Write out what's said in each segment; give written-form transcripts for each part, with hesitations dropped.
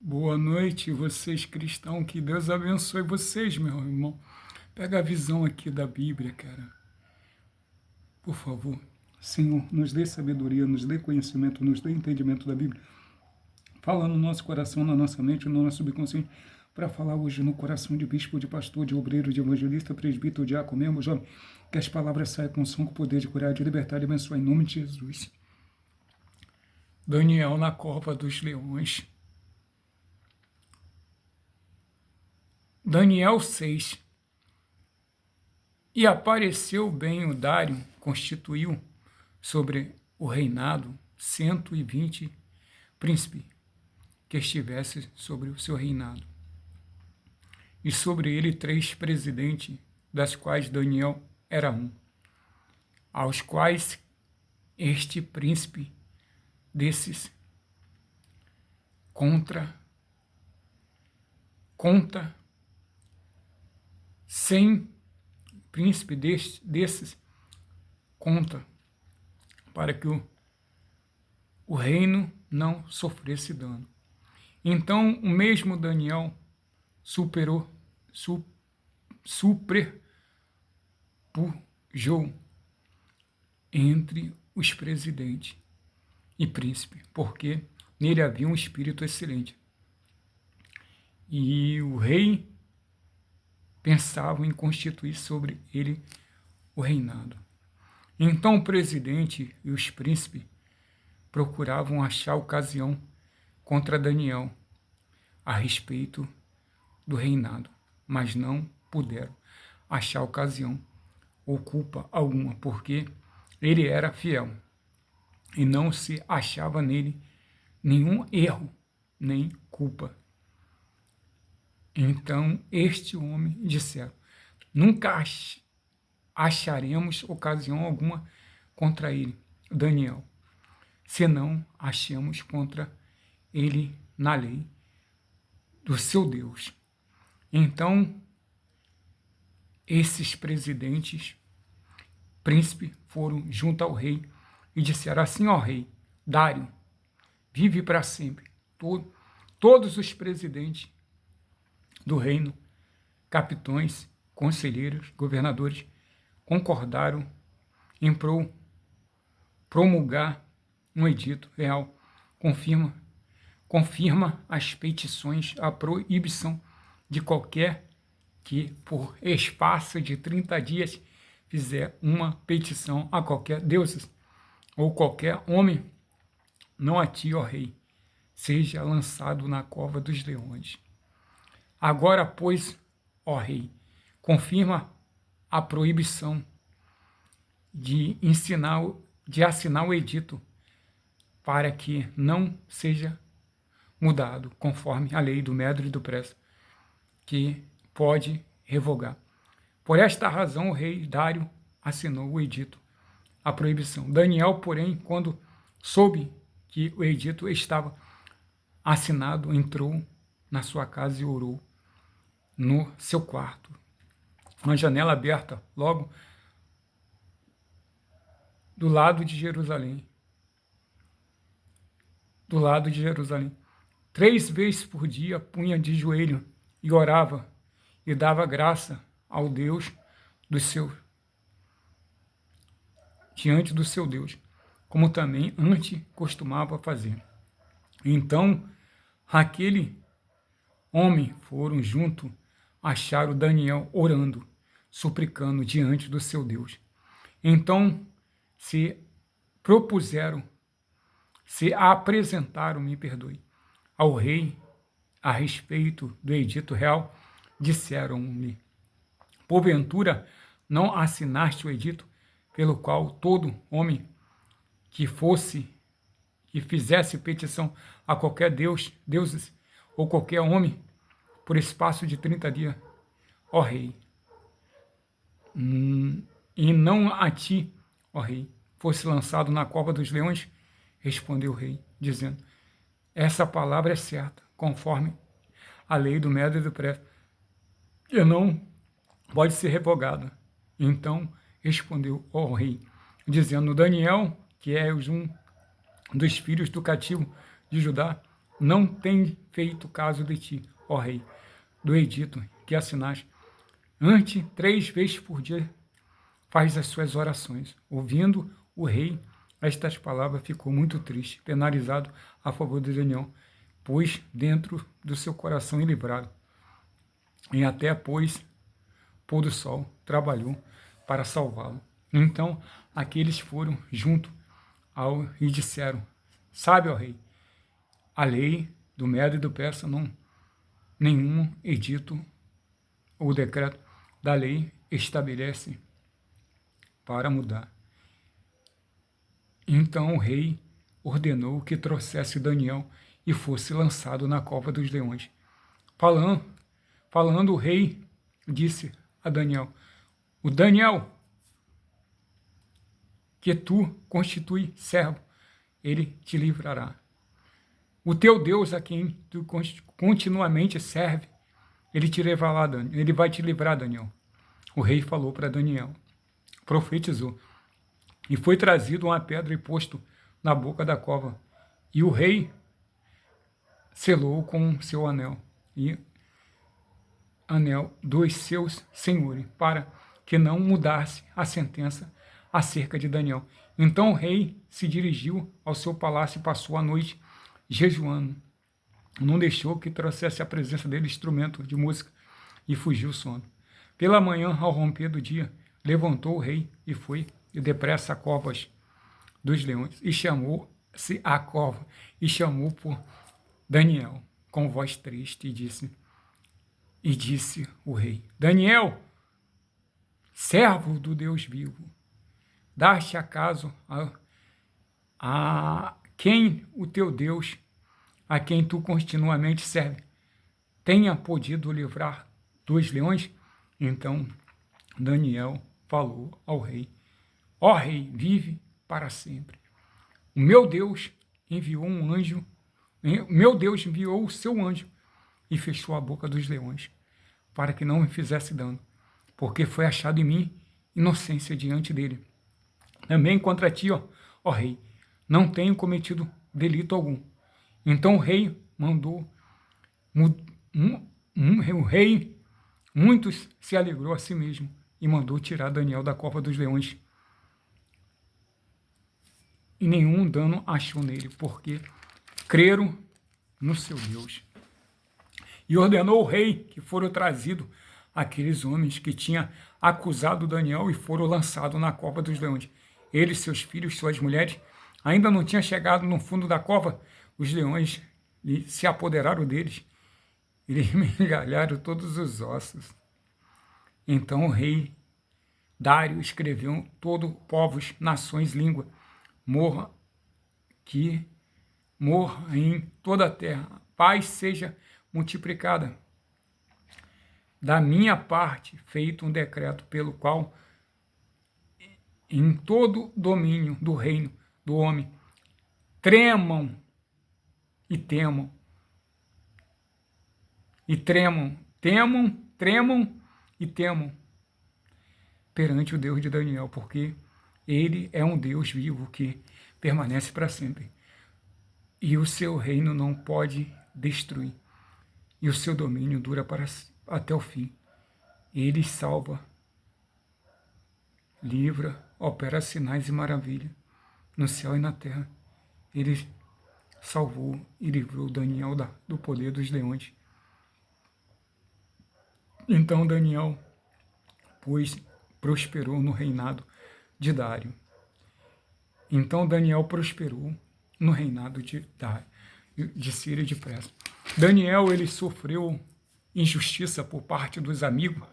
Boa noite, vocês cristãos, que Deus abençoe vocês, meu irmão. Pega a visão aqui da Bíblia, cara. Por favor. Senhor, nos dê sabedoria, nos dê conhecimento, nos dê entendimento da Bíblia. Fala no nosso coração, na nossa mente, no nosso subconsciente, para falar hoje no coração de bispo, de pastor, de obreiro, de evangelista, presbítero, diácono, mesmo jovem, que as palavras saiam com som, com poder de curar, de libertar, de abençoar, em nome de Jesus. Daniel na cova dos leões. Daniel 6. E apareceu bem o Dário, constituiu sobre o reinado 120 príncipes que estivesse sobre o seu reinado. E sobre ele 3 presidentes, das quais Daniel era um, aos quais este príncipe desses conta 100 príncipe desses conta para que o reino não sofresse dano. Então o mesmo Daniel superpujou entre os presidentes e príncipes, porque nele havia um espírito excelente. E o rei pensava em constituir sobre ele o reinado. Então o presidente e os príncipes procuravam achar ocasião contra Daniel a respeito do reinado, mas não puderam achar ocasião ou culpa alguma, porque ele era fiel e não se achava nele nenhum erro nem culpa. Então este homem disseram: nunca acharemos ocasião alguma contra ele, Daniel, senão achemos contra ele na lei do seu Deus. Então esses presidentes, príncipes, foram junto ao rei e disseram assim: ó rei, Dário, vive para sempre. Todos os presidentes do reino, capitães, conselheiros, governadores, concordaram em promulgar um edito real, confirma as petições, a proibição de qualquer que, por espaço de 30 dias, fizer uma petição a qualquer deus ou qualquer homem, não a ti, ó rei, seja lançado na cova dos leões. Agora, pois, ó rei, confirma a proibição de assinar o edito, para que não seja mudado, conforme a lei do Medro e do Persa, que pode revogar. Por esta razão, o rei Dário assinou o edito, a proibição. Daniel, porém, quando soube que o edito estava assinado, entrou na sua casa e orou no seu quarto, uma janela aberta logo do lado de Jerusalém. 3 vezes por dia punha de joelho e orava e dava graça ao Deus diante do seu Deus, como também antes costumava fazer. Então aquele homem foram junto, acharam Daniel orando, suplicando diante do seu Deus. Então se apresentaram, ao rei a respeito do edito real. Disseram-lhe: porventura não assinaste o edito pelo qual todo homem que fizesse petição a qualquer deuses ou qualquer homem por espaço de 30 dias, ó rei, e não a ti, ó rei, fosse lançado na cova dos leões? Respondeu o rei, dizendo: essa palavra é certa, conforme a lei do Medro e do Persa, e não pode ser revogada. Então respondeu o rei, dizendo: Daniel, que é um dos filhos do cativo de Judá, não tem feito caso de ti, ó rei, do edito que assinaste. Antes, 3 vezes por dia, faz as suas orações. Ouvindo o rei estas palavras, ficou muito triste, penalizado a favor de Daniel, pois dentro do seu coração livrado. E até pôr do sol, trabalhou para salvá-lo. Então, aqueles foram junto ao e disseram: sabe, ó rei, a lei do Medo e do Persa, não, nenhum edito ou decreto da lei estabelece para mudar. Então o rei ordenou que trouxesse Daniel e fosse lançado na cova dos leões. Falando o rei disse a Daniel: o Daniel, que tu constitui servo, ele te livrará. O teu Deus, a quem tu continuamente serve, ele vai te livrar, Daniel. O rei falou para Daniel, profetizou, e foi trazido uma pedra e posto na boca da cova. E o rei selou com seu anel dos seus senhores, para que não mudasse a sentença acerca de Daniel. Então o rei se dirigiu ao seu palácio e passou a noite jejuando. Não deixou que trouxesse à presença dele instrumento de música e fugiu o sono. Pela manhã, ao romper do dia, levantou o rei e foi depressa a covas dos leões e chamou-se a cova e chamou por Daniel com voz triste e disse o rei: Daniel, servo do Deus vivo, dá-te acaso a quem o teu Deus, a quem tu continuamente serve, tenha podido livrar dos leões? Então Daniel falou ao rei: ó rei, vive para sempre. O meu Deus enviou o seu anjo e fechou a boca dos leões, para que não me fizesse dano, porque foi achado em mim inocência diante dele. Também contra ti, ó rei, não tenho cometido delito algum. Então o rei muitos se alegrou a si mesmo e mandou tirar Daniel da cova dos leões. E nenhum dano achou nele, porque creram no seu Deus. E ordenou o rei que foram trazidos aqueles homens que tinham acusado Daniel e foram lançados na cova dos leões. Eles, seus filhos, suas mulheres, ainda não tinham chegado no fundo da cova. Os leões se apoderaram deles e lhes esmigalharam todos os ossos. Então o rei Dário escreveu: todo povos, nações, língua, morra em toda a terra, paz seja multiplicada. Da minha parte, feito um decreto pelo qual, em todo domínio do reino do homem, tremam e temam, perante o Deus de Daniel, porque ele é um Deus vivo que permanece para sempre. E o seu reino não pode destruir. E o seu domínio dura até o fim. Ele salva, livra, opera sinais e maravilhas no céu e na terra. Ele salvou e livrou Daniel do poder dos leões. Então Daniel, pois, prosperou no reinado de Dário. Então Daniel prosperou no reinado de Dário, de Síria e de Pérsia. Daniel, ele sofreu injustiça por parte dos amigos,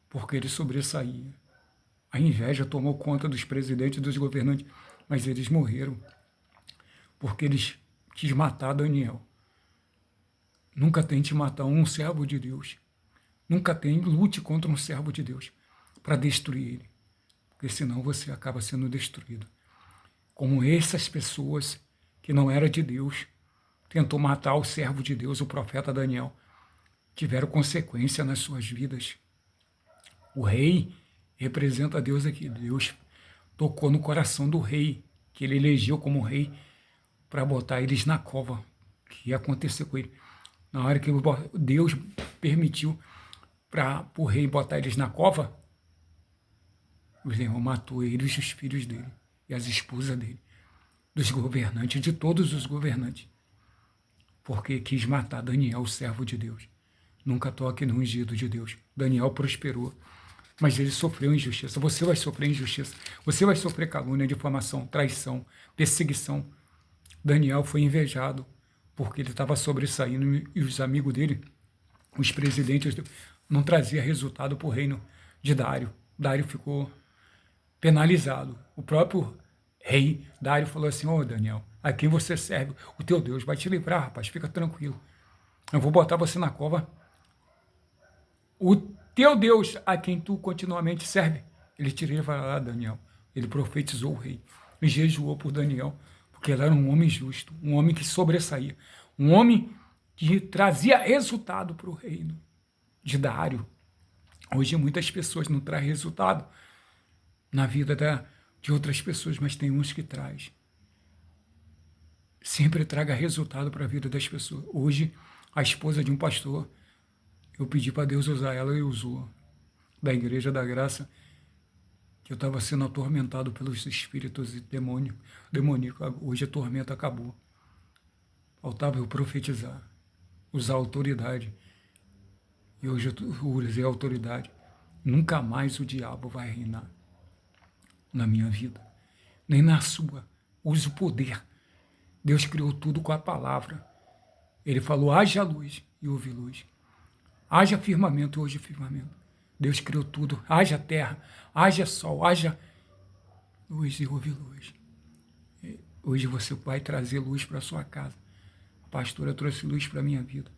porque ele sobressaía. A inveja tomou conta dos presidentes e dos governantes, mas eles morreram porque eles quis matar Daniel. Nunca tente matar um servo de Deus. Nunca lute contra um servo de Deus para destruir ele, porque senão você acaba sendo destruído. Como essas pessoas que não eram de Deus, tentou matar o servo de Deus, o profeta Daniel, tiveram consequência nas suas vidas. O rei representa Deus aqui. Deus tocou no coração do rei, que ele elegeu como rei, para botar eles na cova que ia acontecer com ele. Na hora que Deus permitiu para o rei botar eles na cova, o leão matou eles e os filhos dele, e as esposas dele, dos governantes, de todos os governantes, porque quis matar Daniel, o servo de Deus. Nunca toque no ungido de Deus. Daniel prosperou, mas ele sofreu injustiça. Você vai sofrer injustiça. Você vai sofrer calúnia, difamação, traição, perseguição. Daniel foi invejado porque ele estava sobressaindo e os amigos dele, os presidentes, não traziam resultado para o reino de Dário. Dário ficou penalizado. O próprio rei Dário falou assim: ô Daniel, a quem você serve, o teu Deus vai te livrar, rapaz, fica tranquilo. Eu vou botar você na cova. O teu Deus, a quem tu continuamente serve, ele te levará, Daniel. Ele profetizou o rei e jejuou por Daniel, porque ele era um homem justo, um homem que sobressaía, um homem que trazia resultado para o reino de Dário. Hoje muitas pessoas não trazem resultado na vida de outras pessoas, mas tem uns que traz. Sempre traga resultado para a vida das pessoas. Hoje, a esposa de um pastor, eu pedi para Deus usar ela e usou. Da Igreja da Graça, que eu estava sendo atormentado pelos espíritos demoníacos. Hoje a tormenta acabou. Faltava eu profetizar, usar autoridade. E hoje eu usei a autoridade. Nunca mais o diabo vai reinar na minha vida, nem na sua. Use o poder. Deus criou tudo com a palavra. Ele falou: haja luz, e houve luz. Haja firmamento, e hoje firmamento. Deus criou tudo. Haja terra, haja sol, haja luz, e houve luz. Hoje você vai trazer luz para a sua casa. A pastora trouxe luz para a minha vida.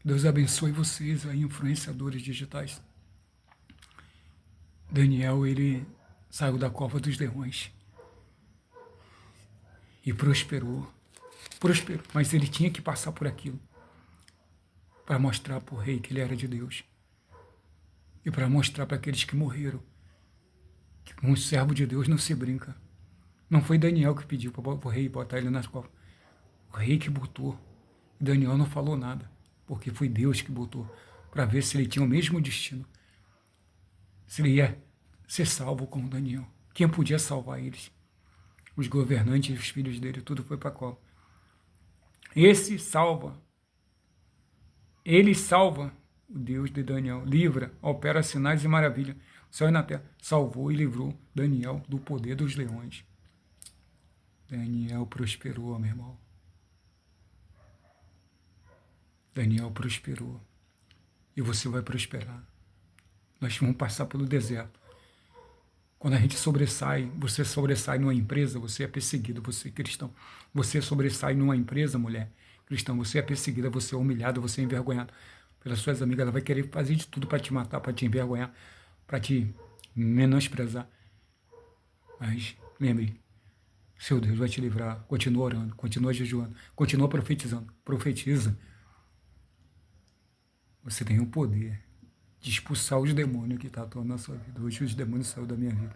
Deus abençoe vocês aí, influenciadores digitais. Daniel, ele saiu da cova dos leões e prosperou, mas ele tinha que passar por aquilo para mostrar para o rei que ele era de Deus e para mostrar para aqueles que morreram que com um servo de Deus não se brinca. Não foi Daniel que pediu para o rei botar ele nas covas, o rei que botou. Daniel não falou nada, porque foi Deus que botou, para ver se ele tinha o mesmo destino, se ele ia ser salvo como Daniel. Quem podia salvar eles? Os governantes e os filhos dele, tudo foi para a cova. Esse salva. Ele salva, o Deus de Daniel. Livra, opera sinais e maravilhas. O céu e na terra. Salvou e livrou Daniel do poder dos leões. Daniel prosperou, meu irmão. Daniel prosperou. E você vai prosperar. Nós vamos passar pelo deserto. Quando a gente sobressai, você sobressai numa empresa, você é perseguido, você é cristão. Você sobressai numa empresa, mulher cristã, você é perseguida, você é humilhada, você é envergonhado pelas suas amigas. Ela vai querer fazer de tudo para te matar, para te envergonhar, para te menosprezar. Mas lembre, seu Deus vai te livrar. Continua orando, continua jejuando, continua profetizando. Profetiza. Você tem o poder de expulsar os demônios que estão atuando na sua vida. Hoje os demônios saíram da minha vida.